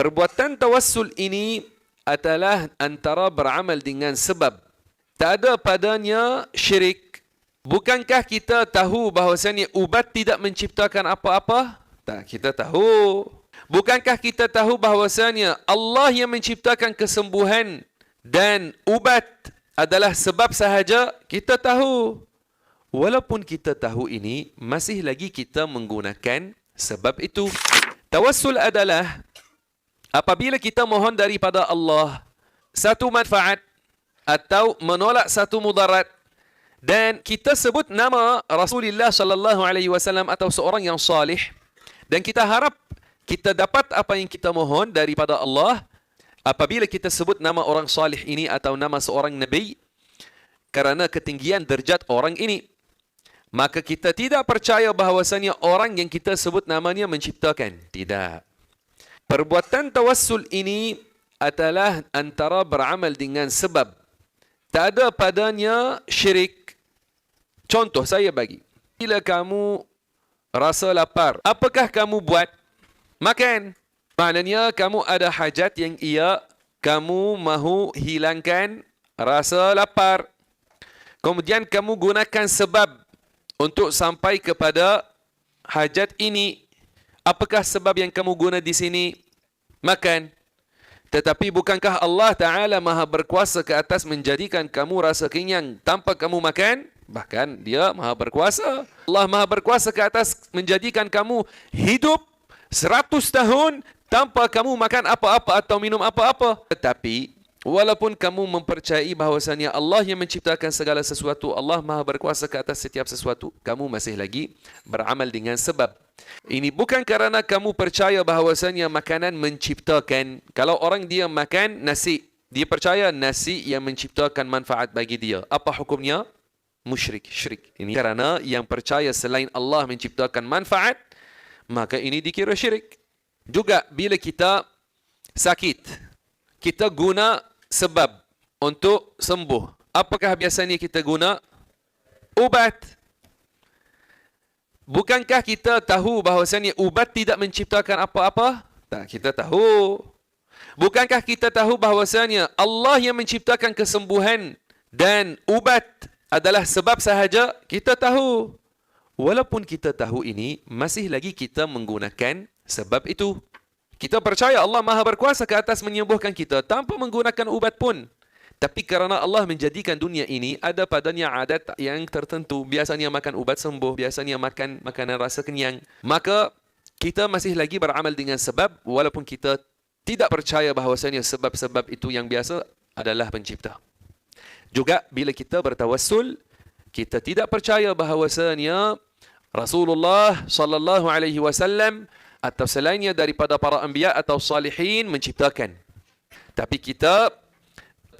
Perbuatan tawassul ini adalah antara beramal dengan sebab. Tak ada padanya syirik. Bukankah kita tahu bahawasanya ubat tidak menciptakan apa-apa? Tak, kita tahu. Bukankah kita tahu bahawasanya Allah yang menciptakan kesembuhan dan ubat adalah sebab sahaja? Kita tahu. Walaupun kita tahu ini, masih lagi kita menggunakan sebab itu. Tawassul adalah apabila kita mohon daripada Allah satu manfaat atau menolak satu mudarat dan kita sebut nama Rasulullah sallallahu alaihi wasallam atau seorang yang salih dan kita harap kita dapat apa yang kita mohon daripada Allah, apabila kita sebut nama orang salih ini atau nama seorang nabi kerana ketinggian derajat orang ini, maka kita tidak percaya bahawasanya orang yang kita sebut namanya menciptakan. Tidak. Perbuatan tawassul ini adalah antara beramal dengan sebab. Tak ada padanya syirik. Contoh saya bagi. Bila kamu rasa lapar, apakah kamu buat? Makan. Maknanya kamu ada hajat yang kamu mahu hilangkan rasa lapar. Kemudian kamu gunakan sebab untuk sampai kepada hajat ini. Apakah sebab yang kamu guna di sini? Makan. Tetapi bukankah Allah Ta'ala maha berkuasa ke atas menjadikan kamu rasa kenyang tanpa kamu makan? Bahkan dia maha berkuasa. Allah maha berkuasa ke atas menjadikan kamu hidup 100 tahun tanpa kamu makan apa-apa atau minum apa-apa. Tetapi walaupun kamu mempercayai bahawasanya Allah yang menciptakan segala sesuatu, Allah maha berkuasa ke atas setiap sesuatu, kamu masih lagi beramal dengan sebab. Ini bukan kerana kamu percaya bahawasanya makanan menciptakan. Kalau orang dia makan nasi, dia percaya nasi yang menciptakan manfaat bagi dia. Apa hukumnya? Musyrik, syirik. Ini kerana yang percaya selain Allah menciptakan manfaat, maka ini dikira syirik. Juga bila kita sakit, kita guna sebab untuk sembuh. Apakah biasanya kita guna? Ubat. Bukankah kita tahu bahawasanya ubat tidak menciptakan apa-apa? Tak, kita tahu. Bukankah kita tahu bahawasanya Allah yang menciptakan kesembuhan dan ubat adalah sebab sahaja? Kita tahu. Walaupun kita tahu ini, masih lagi kita menggunakan sebab itu. Kita percaya Allah maha berkuasa ke atas menyembuhkan kita tanpa menggunakan ubat pun. Tapi kerana Allah menjadikan dunia ini ada padanya adat yang tertentu. Biasanya makan ubat sembuh, biasanya makan makanan rasa kenyang. Maka kita masih lagi beramal dengan sebab walaupun kita tidak percaya bahawasanya sebab-sebab itu yang biasa adalah pencipta. Juga bila kita bertawassul, kita tidak percaya bahawasanya Rasulullah sallallahu alaihi wasallam atau selainnya daripada para anbiya atau salihin menciptakan. Tapi kita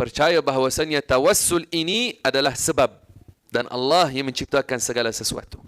percaya bahawasanya tawassul ini adalah sebab dan Allah yang menciptakan segala sesuatu.